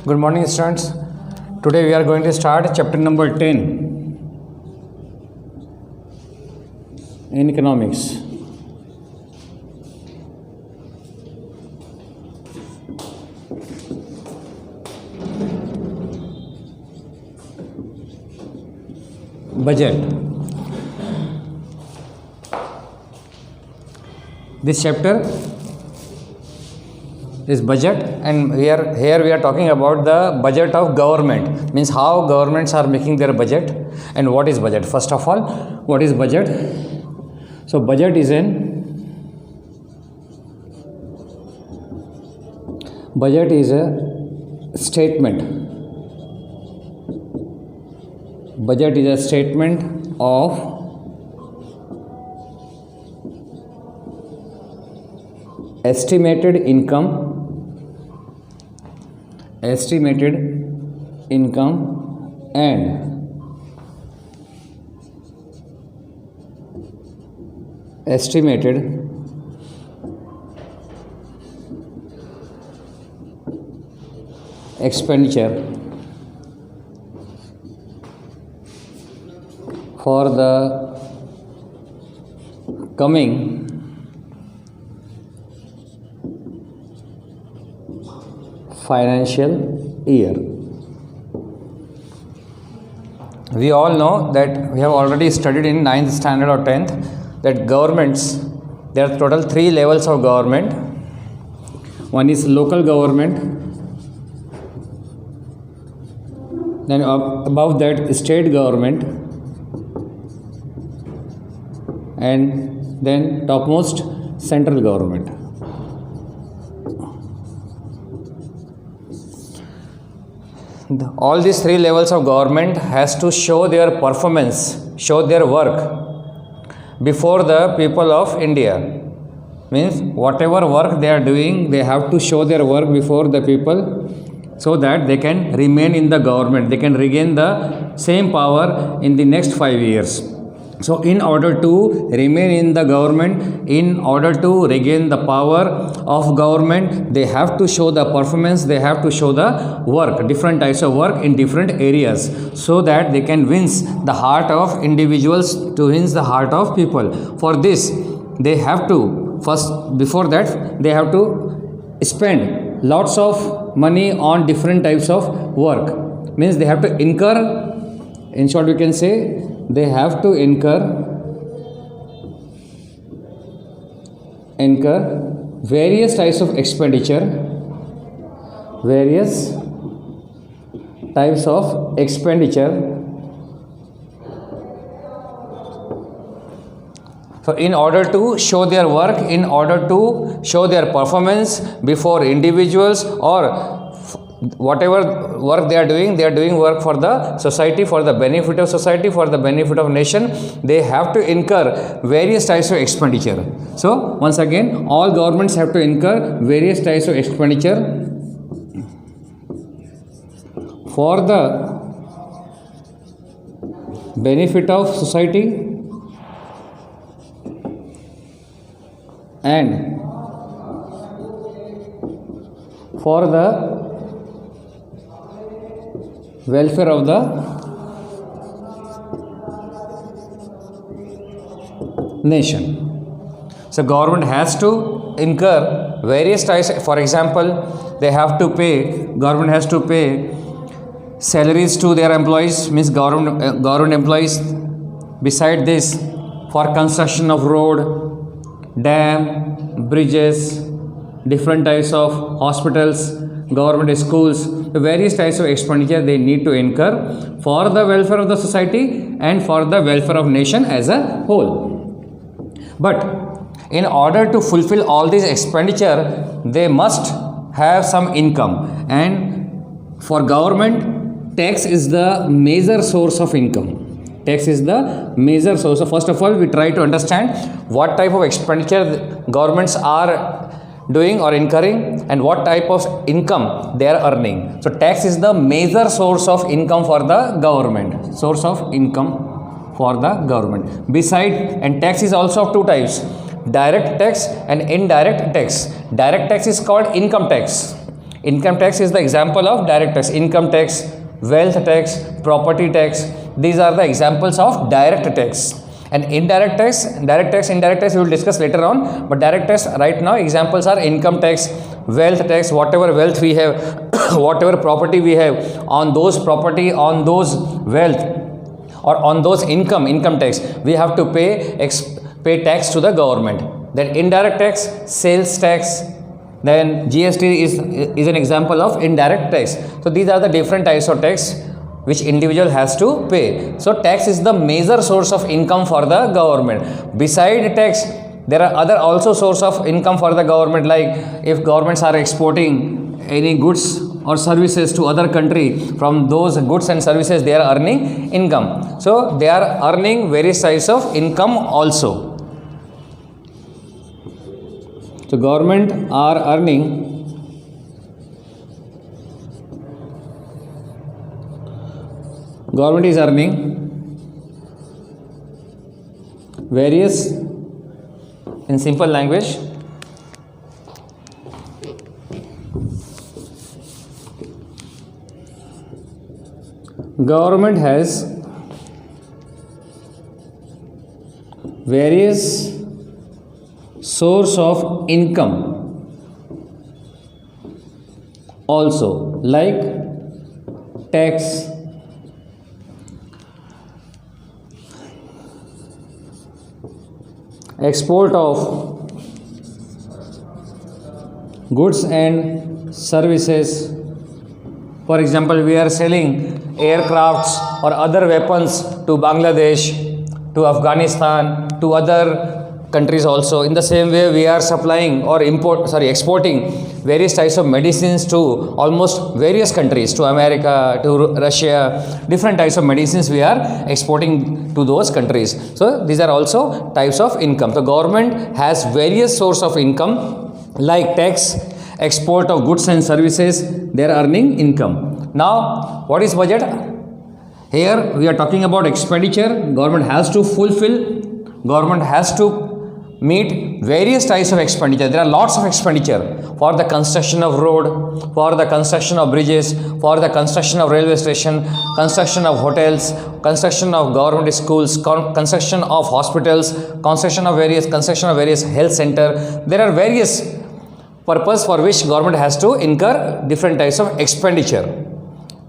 Good morning, students. Today we are going to start chapter number 10 in economics. Budget. This chapter is budget, and here we are talking about the budget of government, means how governments are making their budget and what is budget. First of all, what is budget? So budget is a statement. Budget is a statement of estimated income and estimated expenditure for the coming financial year. We all know that we have already studied in 9th standard or 10th that governments, there are total 3 levels of government. One is local government, then above that state government, and then topmost central government. All these 3 levels of government has to show their performance, show their work before the people of India. Means whatever work they are doing, they have to show their work before the people so that they can remain in the government, they can regain the same power in the next 5 years. So in order to remain in the government, in order to regain the power of government, they have to show the performance, they have to show the work, different types of work in different areas, so that they can win the heart of individuals, to win the heart of people. For this, they have to, first, before that, they have to spend lots of money on different types of work. Means they have to incur, in short we can say, they have to incur various types of expenditure, So in order to show their work, in order to show their performance before individuals, or whatever work they are doing work for the society, for the benefit of society, for the benefit of nation, they have to incur various types of expenditure. So once again, all governments have to incur various types of expenditure for the benefit of society and for the welfare of the nation. So government has to incur various types. For example, government has to pay salaries to their employees, means government employees. Beside this, for construction of road, dam, bridges, different types of hospitals, government schools, various types of expenditure they need to incur for the welfare of the society and for the welfare of nation as a whole. But in order to fulfill all these expenditure, they must have some income, and for government, tax is the major source of income. Tax is the major source. So first of all, we try to understand what type of expenditure governments are doing or incurring and what type of income they are earning. So tax is the major source of income for the government. Beside, and tax is also of 2 types, direct tax and indirect tax. Direct tax is called income tax. Income tax is the example of direct tax. Income tax, wealth tax, property tax, these are the examples of direct tax. And indirect tax, indirect tax we will discuss later on, but direct tax right now examples are income tax, wealth tax, whatever wealth we have, whatever property we have, on those property, on those wealth, or on those income tax, we have to pay tax to the government. Then indirect tax, sales tax, then GST is an example of indirect tax. So these are the different types of tax which individual has to pay. So tax is the major source of income for the government. Beside tax, there are other also source of income for the government, like if governments are exporting any goods or services to other country, from those goods and services they are earning income. So they are earning various types of income also. So government are earning government is earning various, in simple language, government has various source of income also, like tax, export of goods and services. For example, we are selling aircrafts or other weapons to Bangladesh, to Afghanistan, to other countries also. In the same way, we are supplying or exporting various types of medicines to almost various countries, to America, to Russia. Different types of medicines we are exporting to those countries. So these are also types of income. The government has various source of income like tax, export of goods and services. They are earning income. Now, what is budget? Here we are talking about expenditure. Government has to fulfill. Government has to meet various types of expenditure. There are lots of expenditure for the construction of road, for the construction of bridges, for the construction of railway station, construction of hotels, construction of government schools, construction of hospitals, construction of various health center. There are various purpose for which government has to incur different types of expenditure.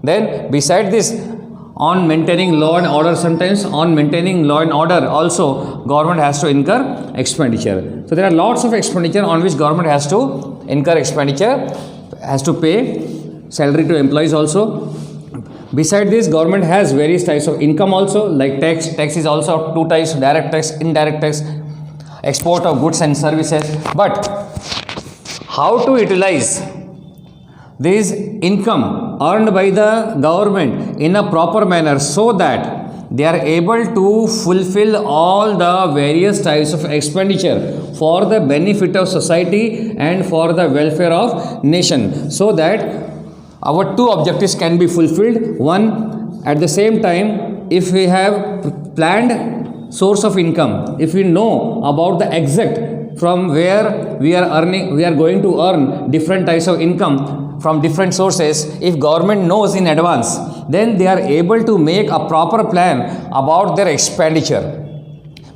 Then beside this, on maintaining law and order, sometimes on maintaining law and order also government has to incur expenditure. So there are lots of expenditure on which government has to incur expenditure, has to pay salary to employees also. Beside this, government has various types of income also, like tax. Tax is also two types: direct tax, indirect tax, export of goods and services. But how to utilize this income earned by the government in a proper manner so that they are able to fulfill all the various types of expenditure for the benefit of society and for the welfare of nation, so that our two objectives can be fulfilled. One, at the same time, if we have planned source of income, if we know about the exact from where we are going to earn different types of income from different sources, if government knows in advance, then they are able to make a proper plan about their expenditure.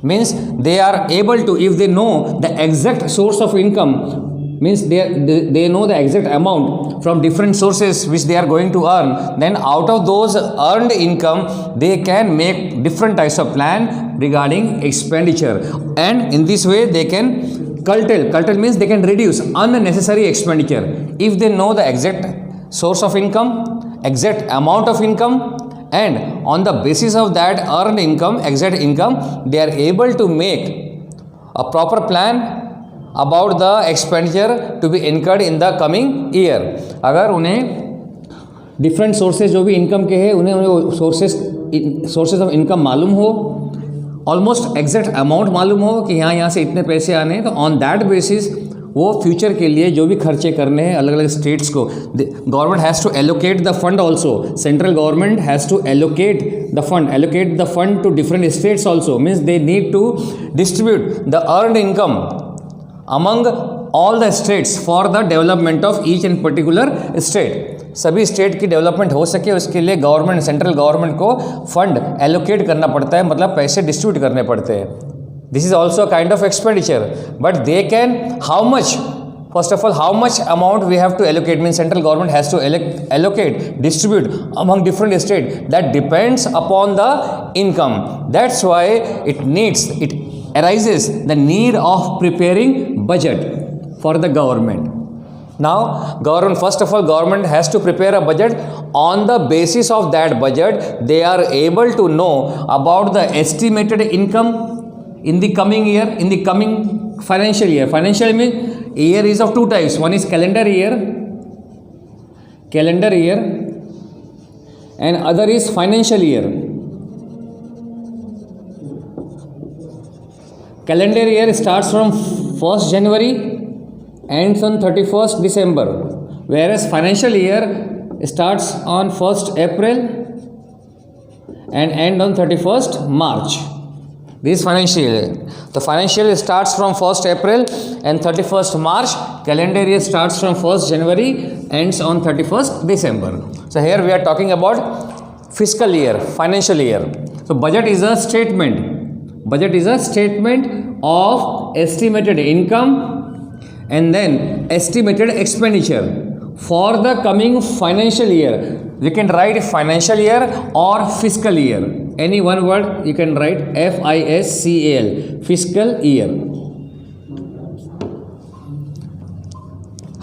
Means they are able to, if they know the exact source of income, means they know the exact amount from different sources which they are going to earn, then out of those earned income they can make different types of plan regarding expenditure, and in this way they can curtail means they can reduce unnecessary expenditure. If they know the exact source of income, exact amount of income, and on the basis of that earned income, exact income, they are able to make a proper plan about the expenditure to be incurred in the coming year. अगर उन्हें different sources जो भी income के हैं उन्हें sources of income मालूम हो, almost exact amount मालूम हो कि यहाँ से इतने पैसे आने हैं, तो ऑन दैट बेसिस वो फ्यूचर के लिए जो भी खर्चे करने हैं अलग अलग स्टेट्स को, government has to allocate the fund also. Central government has to allocate the fund to different states also. Means they need to distribute the earned income among all the states for the development of each and particular state. सभी state की development हो सके उसके लिए government, central government को fund allocate करना पड़ता है, मतलब पैसे डिस्ट्रीब्यूट करने पड़ते हैं. This is also kind of expenditure, but they can how much. First of all, how much amount we have to allocate means central government has to allocate, distribute among different states. That depends upon the income. That's why it arises the need of preparing budget for the government. Now, first of all, government has to prepare a budget. On the basis of that budget, they are able to know about the estimated income in the coming year, in the coming financial year. Financial means year is of two types. One is calendar year, and other is financial year. Calendar year starts from 1st January, ends on 31st December, whereas financial year starts on 1st April and end on 31st March. This is financial year. The financial year starts from 1st April and 31st March. Calendar year starts from 1st January, ends on 31st December. So here we are talking about fiscal year, financial year. So budget is a statement. Budget is a statement of estimated income and then estimated expenditure for the coming financial year. We can write financial year or fiscal year. Any one word you can write FISCAL, fiscal year.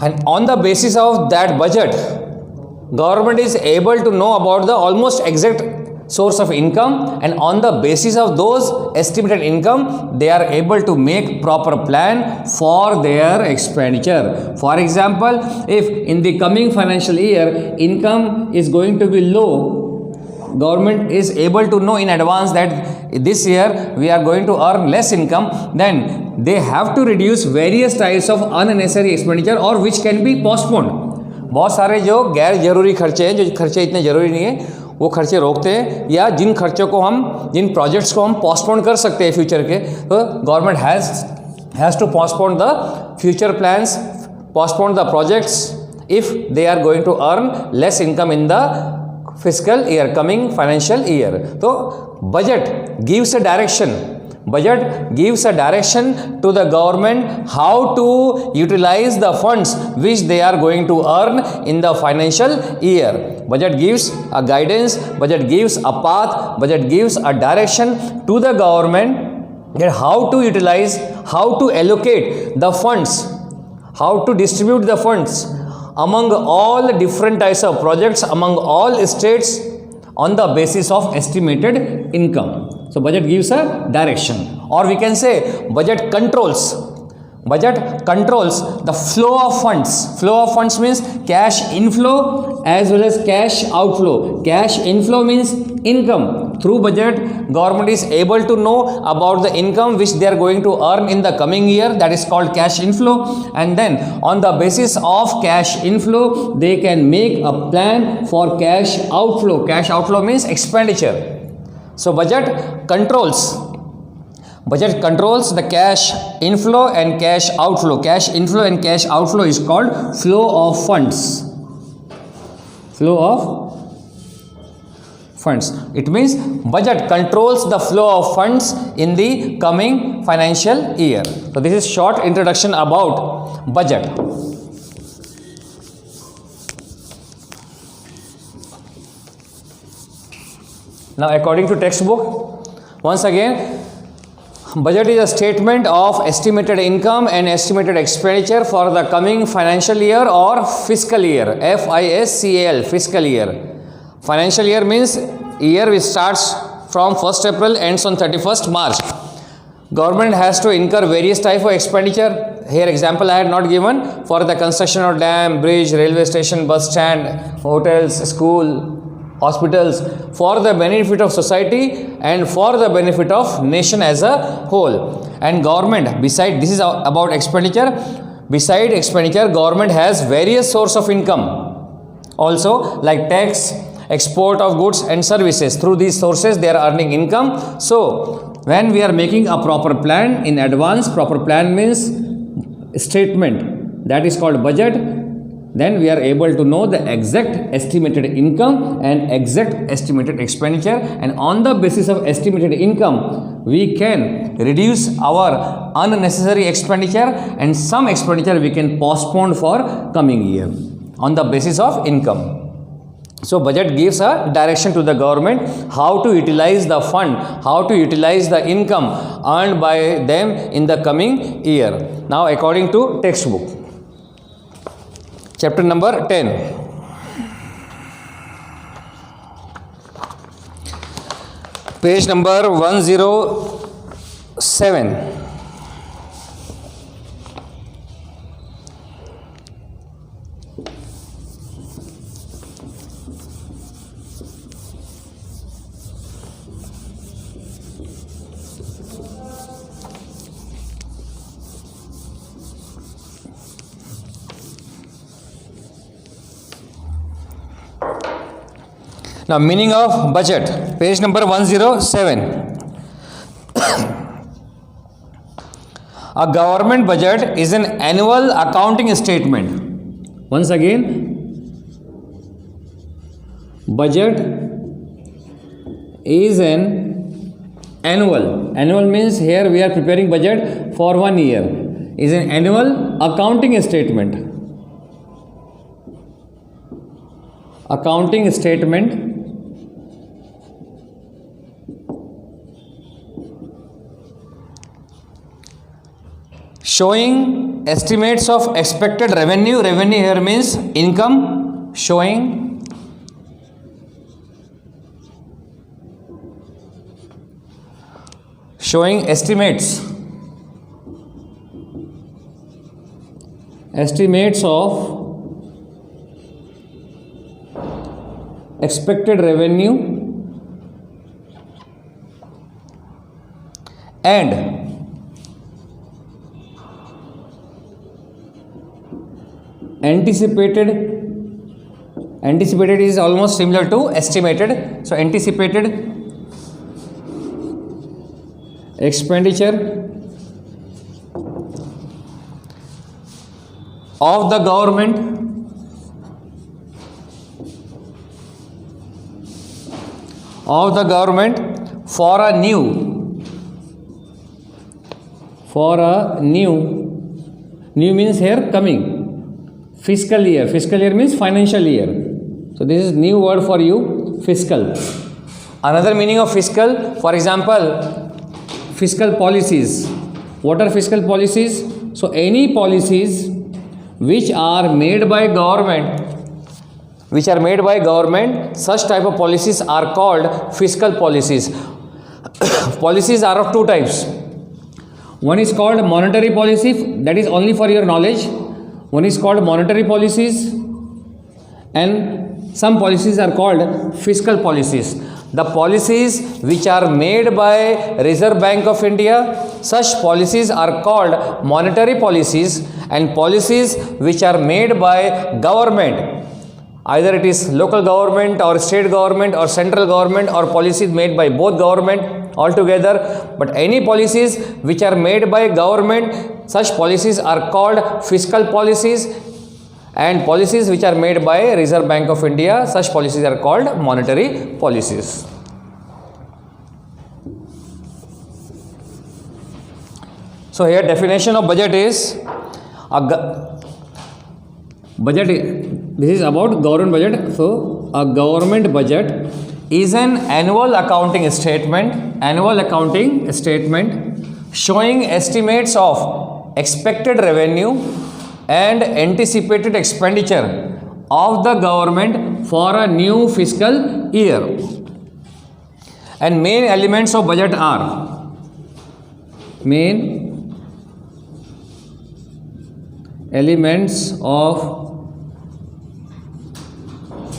And on the basis of that budget, government is able to know about the almost exact source of income, and on the basis of those estimated income, they are able to make proper plan for their expenditure. For example, if in the coming financial year income is going to be low, government is able to know in advance that this year we are going to earn less income, then they have to reduce various types of unnecessary expenditure or which can be postponed. बहुत सारे जो गैर जरूरी खर्चे हैं, जो खर्चे इतने ज़रूरी नहीं है, वो खर्चे रोकते हैं, या जिन खर्चों को जिन प्रोजेक्ट्स को हम पोस्टपोन कर सकते हैं फ्यूचर के, तो government has to postpone the future plans, postpone the projects if they are going to earn less income in the fiscal year, coming financial year. So budget gives a direction. Budget gives a direction to the government how to utilize the funds which they are going to earn in the financial year. Budget gives a guidance, budget gives a path, budget gives a direction to the government that how to utilize, how to allocate the funds, how to distribute the funds among all different types of projects, among all states on the basis of estimated income. So budget gives a direction, or we can say budget controls. Budget controls the flow of funds. Flow of funds means cash inflow as well as cash outflow. Cash inflow means income. Through budget, government is able to know about the income which they are going to earn in the coming year. That is called cash inflow. And then on the basis of cash inflow, they can make a plan for cash outflow. Cash outflow means expenditure. So budget controls the cash inflow and cash outflow. Cash inflow and cash outflow is called flow of funds. Flow of funds. It means budget controls the flow of funds in the coming financial year. So this is short introduction about budget. Now according to textbook, once again, budget is a statement of estimated income and estimated expenditure for the coming financial year or fiscal year. FISCAL, fiscal year. Financial year means year which starts from 1st April, ends on 31st March. Government has to incur various type of expenditure. Here example I had not given, for the construction of dam, bridge, railway station, bus stand, hotels, school, hospitals, for the benefit of society and for the benefit of nation as a whole. And government, beside, this is about expenditure, beside expenditure, government has various source of income also, like tax, export of goods and services. Through these sources they are earning income. So when we are making a proper plan in advance, proper plan means statement, that is called budget, then we are able to know the exact estimated income and exact estimated expenditure, and on the basis of estimated income we can reduce our unnecessary expenditure, and some expenditure we can postpone for coming year on the basis of income. So budget gives a direction to the government how to utilize the fund, how to utilize the income earned by them in the coming year. Now according to textbook, chapter number 10, page number 107. Now meaning of budget, page number 107. A government budget is an annual accounting statement. Once again, budget is an annual means here we are preparing budget for 1 year, is an annual accounting statement. Accounting statement showing estimates of expected revenue. Revenue here means income. Showing estimates of expected revenue and anticipated is almost similar to estimated. So anticipated expenditure of the government for a new means here coming fiscal year means financial year. So this is new word for you, fiscal. Another meaning of fiscal, for example, fiscal policies. What are fiscal policies? So any policies which are made by government, such type of policies are called fiscal policies. Policies are of two types. One is called monetary policy, that is only for your knowledge. One is called monetary policies, and some policies are called fiscal policies. The policies which are made by Reserve Bank of India, such policies are called monetary policies, and policies which are made by government, either it is local government or state government or central government, or policies made by both government altogether, but any policies which are made by government, such policies are called fiscal policies, and policies which are made by Reserve Bank of India, such policies are called monetary policies. So here definition of budget is this is about government budget. So a government budget is an annual accounting statement showing estimates of expected revenue and anticipated expenditure of the government for a new fiscal year. And main elements of budget are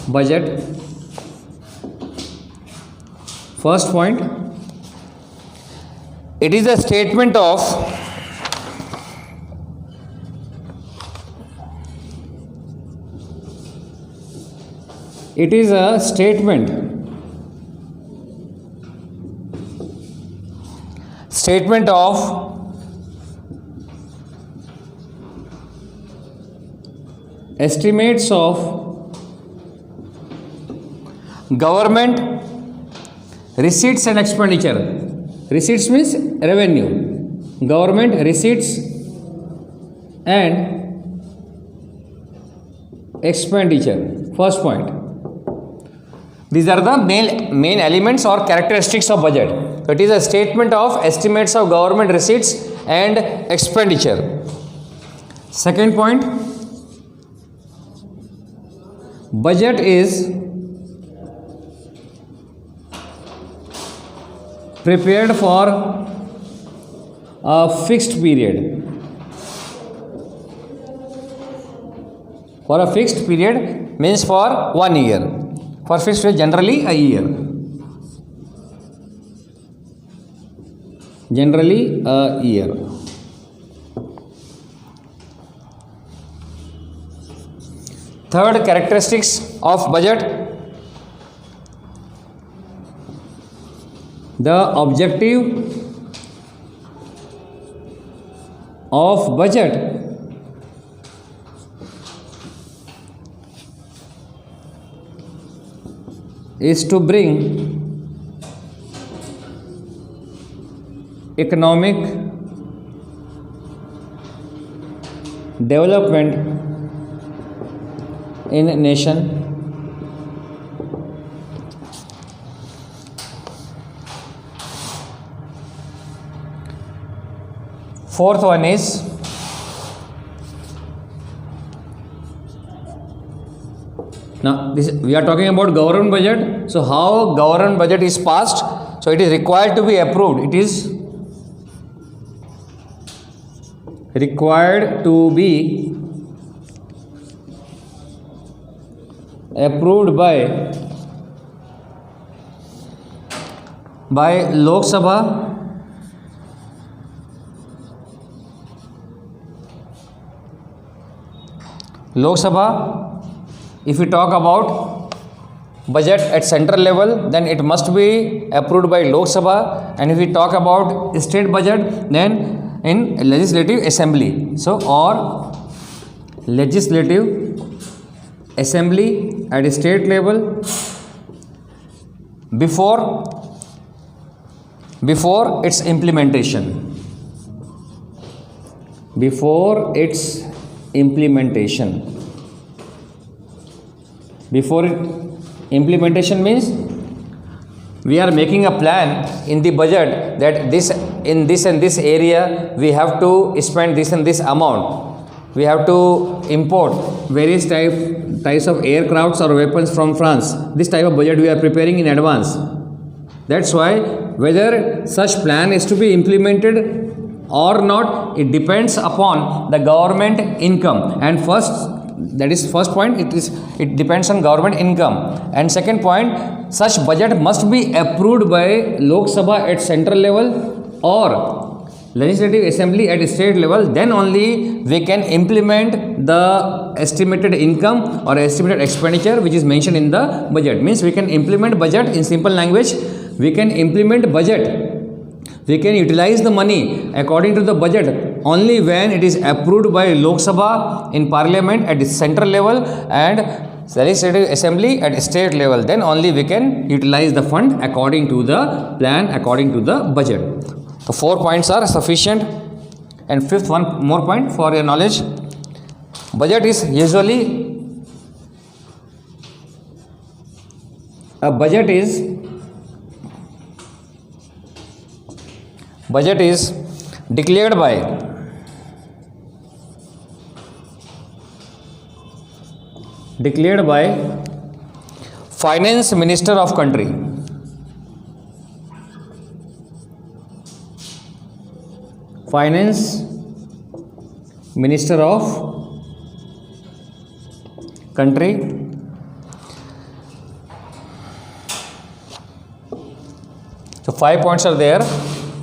budget. First point, it is a statement of estimates of government receipts and expenditure. Receipts means revenue. Government receipts and expenditure. First point. These are the main elements or characteristics of budget. So it is a statement of estimates of government receipts and expenditure. Second point, budget is prepared for a fixed period. For a fixed period means for 1 year. For fixed period, generally a year. Generally a year. Third characteristics of budget. The objective of budget is to bring economic development in a nation. Fourth one is now we are talking about government budget. So how government budget is passed? So it is required to be approved. It is required to be approved by Lok Sabha, If we talk about budget at central level, then it must be approved by Lok Sabha, and if we talk about state budget, then in legislative assembly. So or legislative assembly at state level before its implementation. Before its implementation means we are making a plan in the budget that in this and this area we have to spend this and this amount. We have to import various types of aircrafts or weapons from France. This type of budget we are preparing in advance. That's why whether such plan is to be implemented or not, it depends upon the government income. And first point, it depends on government income. And second point, such budget must be approved by Lok Sabha at central level or legislative assembly at state level. Then only we can implement the estimated income or estimated expenditure which is mentioned in the budget. Means we can implement budget in simple language. We can implement budget. We can utilize the money according to the budget only when it is approved by Lok Sabha in parliament at the central level and legislative assembly at state level. Then only we can utilize the fund according to the plan, according to the budget. So 4 points are sufficient. And fifth, one more point for your knowledge. Budget is usually declared by finance minister of country. Finance minister of country. So 5 points are there.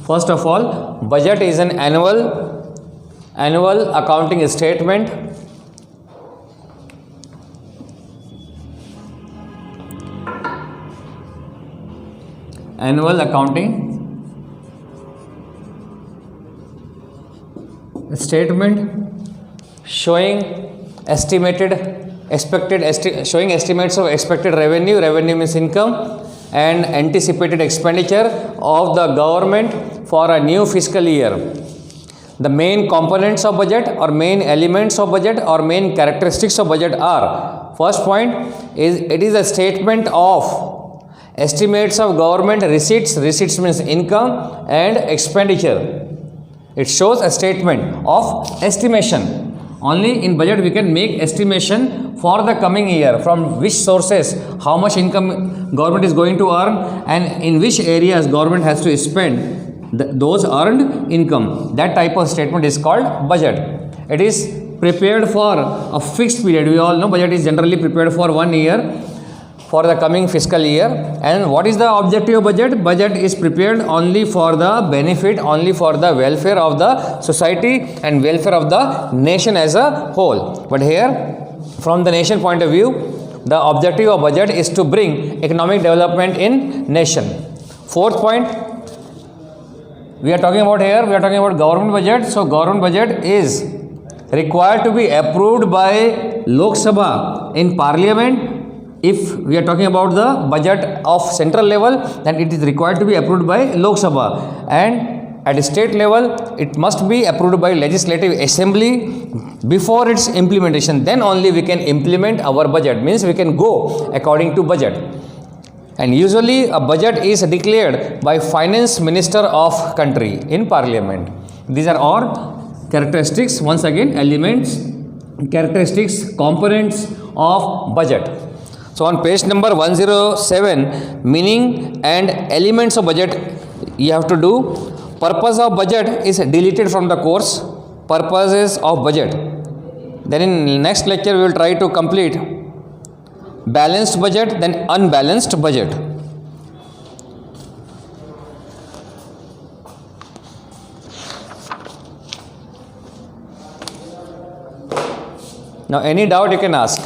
First of all, budget is an annual accounting statement. Annual accounting statement showing showing estimates of expected revenue. Revenue means income, and anticipated expenditure of the government for a new fiscal year. The main components of budget or main elements of budget or main characteristics of budget are: first point is it is a statement of estimates of government receipts. Receipts means income and expenditure. It shows a statement of estimation. Only in budget we can make estimation for the coming year, from which sources how much income government is going to earn and in which areas government has to spend those earned income. That type of statement is called budget. It is prepared for a fixed period. We all know budget is generally prepared for 1 year, for the coming fiscal year. And what is the objective of budget? Budget is prepared only for the benefit, only for the welfare of the society and welfare of the nation as a whole. But here, from the nation point of view, the objective of budget is to bring economic development in nation. Fourth point we are talking about here, we are talking about government budget. So government budget is required to be approved by Lok Sabha in Parliament. If we are talking about the budget of central level, then it is required to be approved by Lok Sabha, and at state level it must be approved by legislative assembly before its implementation. Then only we can implement our budget, means we can go according to budget. And usually a budget is declared by finance minister of country in parliament. These are all characteristics, once again elements, characteristics, components of budget. So on page number 107, meaning and elements of budget you have to do. Purpose of budget is deleted from the course. Purposes of budget. Then in next lecture we will try to complete balanced budget, then unbalanced budget. Now any doubt you can ask.